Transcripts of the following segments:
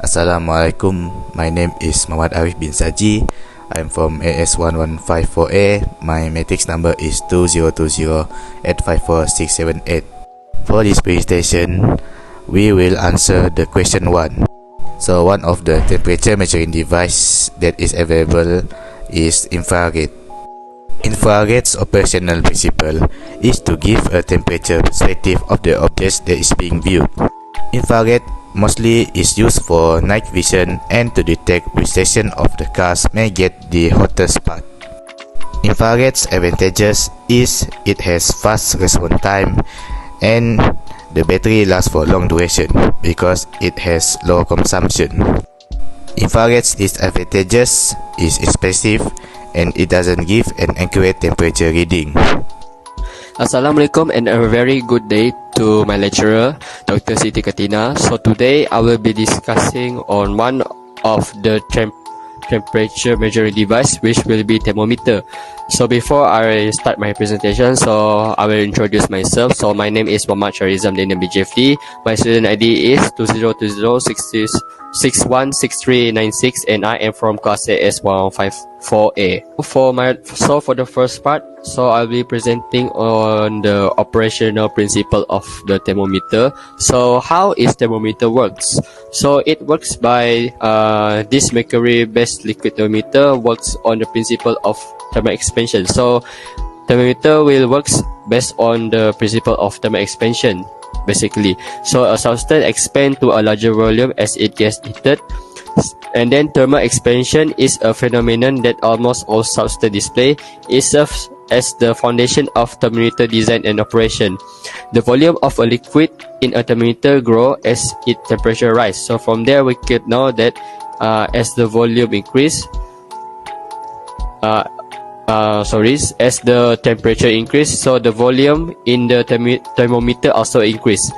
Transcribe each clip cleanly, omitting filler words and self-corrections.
Assalamualaikum. My name is Muhammad Arif bin Saji. I'm from AS1154A. My matrix number is 2020854678. For this presentation, we will answer the question 1. So one of the temperature measuring device that is available is infrared. Infrared's operational principle is to give a temperature perspective of the object that is being viewed. Infrared mostly is used for night vision and to detect which section of the cars may get the hottest spot. Infrared's advantages is it has fast response time and the battery lasts for long duration because it has low consumption. Infrared's disadvantages is expensive and it doesn't give an accurate temperature reading. Assalamualaikum and a very good day to my lecturer, Dr. Siti Katina. So today I will be discussing on one of the temperature measuring device, which will be thermometer. So before I start my presentation, so I will introduce myself. So my name is Muhammad Sharizam Daniel BJFD. My student ID is 2020616396 and I am from class AS1154A. For the first part, so I'll be presenting on the operational principle of the thermometer. So how is thermometer works? So it works by this mercury-based liquid thermometer works on the principle of thermal expansion. So thermometer will works based on the principle of thermal expansion basically. So a substance expands to a larger volume as it gets heated. And then thermal expansion is a phenomenon that almost all substance display. It serves as the foundation of thermometer design and operation. The volume of a liquid in a thermometer grows as its temperature rises. So from there we could know that as the volume increase, as the temperature increase, so the volume in the thermometer also increase.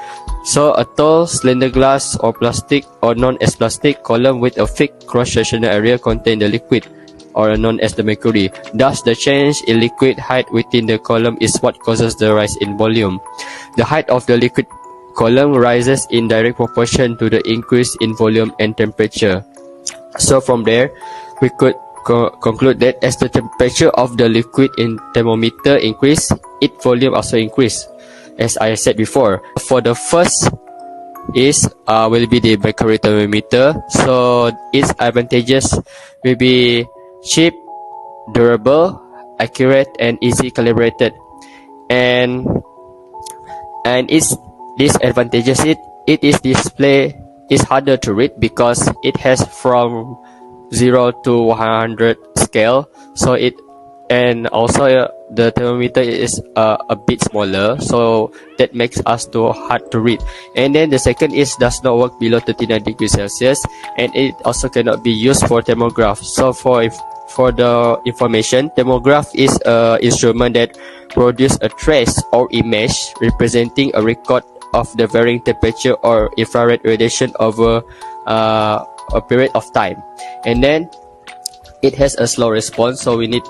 So a tall slender glass or plastic or known as plastic column with a thick cross-sectional area contain the liquid or known as the mercury. Thus the change in liquid height within the column is what causes the rise in volume. The height of the liquid column rises in direct proportion to the increase in volume and temperature. So from there we could conclude that as the temperature of the liquid in thermometer increase, its volume also increase, as I said before. For the first is will be the mercury thermometer. So its advantages will be cheap, durable, accurate, and easy calibrated. And its disadvantages it is display is harder to read because it has from 0 to 100 scale. So it and also the thermometer is a bit smaller, so that makes us too hard to read. And then the second is does not work below 39 degrees Celsius, and it also cannot be used for thermograph. So for the information, thermograph is a instrument that produce a trace or image representing a record of the varying temperature or infrared radiation over a period of time. And then it has a slow response, so we need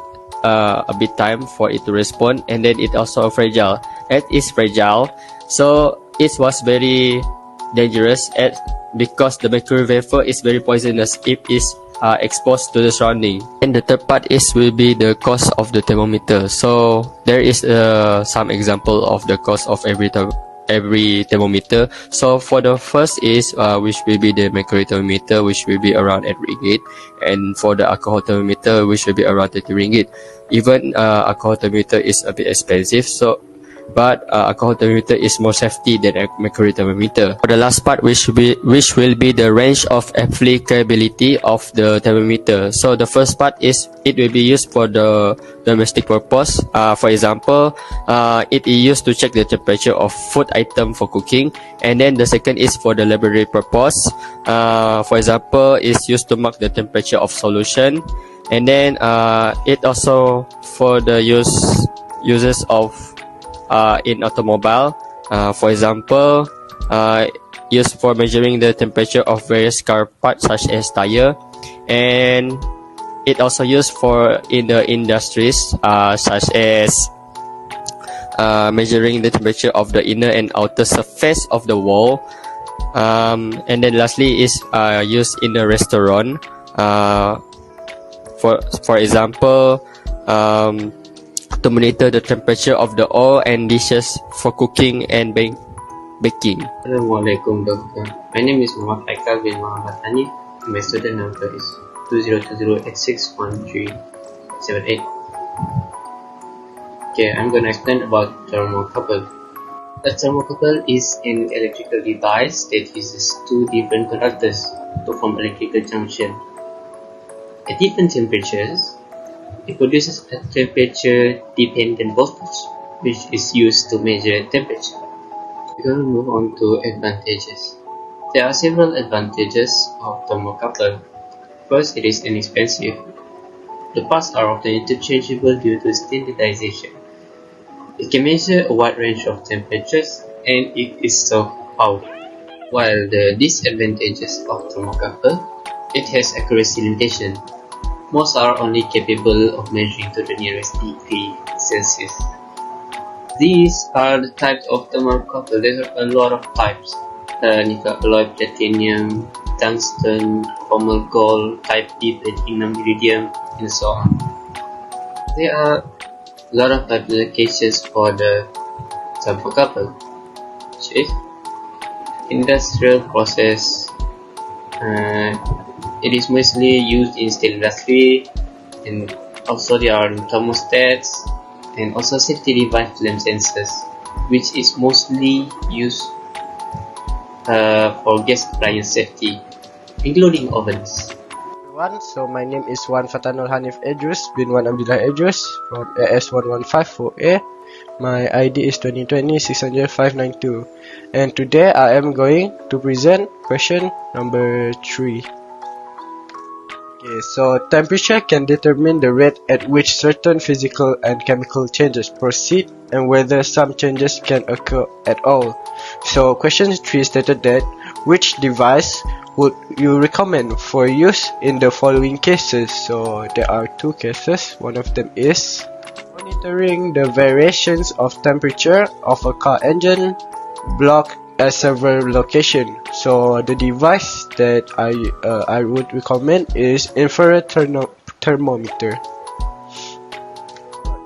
a bit time for it to respond. And then it also fragile. It is fragile, so it was very dangerous because the mercury vapor is very poisonous if it's exposed to the surrounding. And the third part will be the cost of the thermometer. So there is some example of the cost of every thermometer. So for the first is which will be the mercury thermometer, which will be around 8 ringgit, and for the alcohol thermometer, which will be around 30 ringgit. Even alcohol thermometer is a bit expensive, so but alcohol thermometer is more safety than a mercury thermometer. For the last part, which will be the range of applicability of the thermometer. So the first part is it will be used for the domestic purpose. For example, it is used to check the temperature of food item for cooking. And then the second is for the laboratory purpose. For example, it's used to mark the temperature of solution. And then it also for the uses of in automobile, for example, used for measuring the temperature of various car parts such as tire, and it also used for in the industries such as measuring the temperature of the inner and outer surface of the wall, And then lastly is used in a restaurant. For example, to monitor the temperature of the oil and dishes for cooking and baking. Assalamualaikum Doctor. My name is Muhammad Haikal bin Muhammad Hanif. My student number is 2020861378. Okay, I'm gonna explain about thermocouple. A thermocouple is an electrical device that uses two different conductors to form electrical junction. At different temperatures, it produces a temperature-dependent voltage, which is used to measure temperature. We're going to move on to advantages. There are several advantages of thermocouple. First, it is inexpensive. The parts are often interchangeable due to standardization. It can measure a wide range of temperatures and it is self-powered. While the disadvantages of thermocouple, it has accuracy limitation. Most are only capable of measuring to the nearest degree Celsius. These are the types of thermocouple. There are a lot of types. Nickel alloy, platinum, tungsten, formal gold, type B, platinum, iridium, and so on. There are a lot of applications for the thermocouple, which is industrial process. It is mostly used in steel industry, and also there are thermostats and also safety device flame sensors, which is mostly used for gas appliance safety, including ovens. So my name is Wan Fatanul Hanif Idrus bin Wan Abdullah Idrus from AS1154A. My ID is 2020-600-592, and today I am going to present question number 3. Okay, so temperature can determine the rate at which certain physical and chemical changes proceed and whether some changes can occur at all. So question 3 stated that which device would you recommend for use in the following cases? So there are 2 cases. One of them is monitoring the variations of temperature of a car engine block at several locations. So the device that I would recommend is infrared thermometer.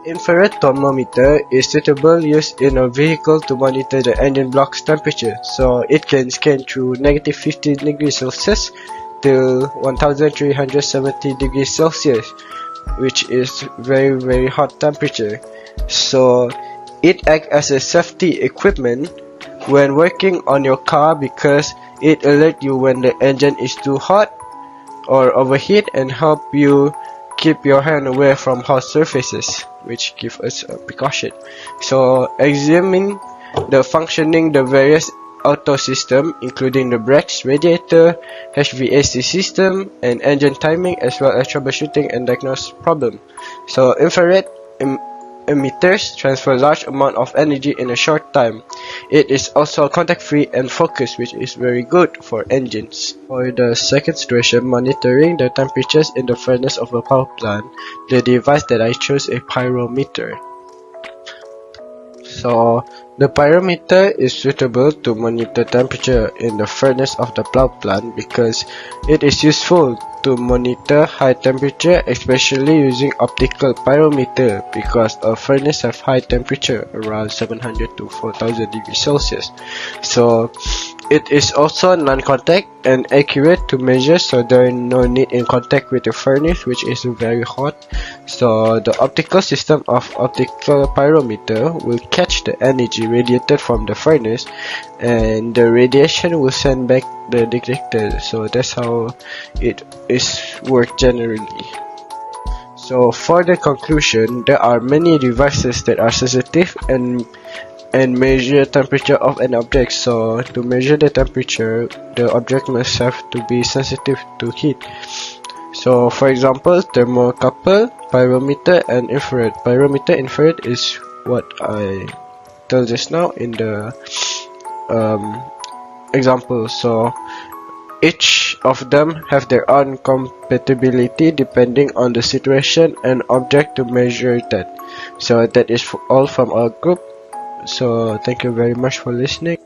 Infrared thermometer is suitable used in a vehicle to monitor the engine block's temperature. So it can scan through negative 15 degrees Celsius till 1370 degrees Celsius, which is very hot temperature. So it acts as a safety equipment when working on your car because it alerts you when the engine is too hot or overheat and help you keep your hand away from hot surfaces, which give us a precaution. So examine the functioning the various auto system, including the brakes, radiator, HVAC system, and engine timing, as well as troubleshooting and diagnose problem. So infrared emitters transfer large amount of energy in a short time. It is also contact free and focused, which is very good for engines. For the second situation, monitoring the temperatures in the furnace of a power plant, the device that I chose is a pyrometer. So the pyrometer is suitable to monitor temperature in the furnace of the power plant because it is useful to monitor high temperature, especially using optical pyrometer because a furnace have high temperature around 700 to 4000 degrees Celsius. So it is also non-contact and accurate to measure, so there is no need in contact with the furnace, which is very hot. So the optical system of optical pyrometer will catch the energy radiated from the furnace and the radiation will send back the detector. So that's how it is work generally. So for the conclusion, there are many devices that are sensitive and measure temperature of an object. So to measure the temperature, the object must have to be sensitive to heat. So for example, thermocouple, pyrometer, and infrared. Pyrometer, infrared is what I told just now in the example. So each of them have their own compatibility depending on the situation and object to measure that. So that is all from our group. So thank you very much for listening.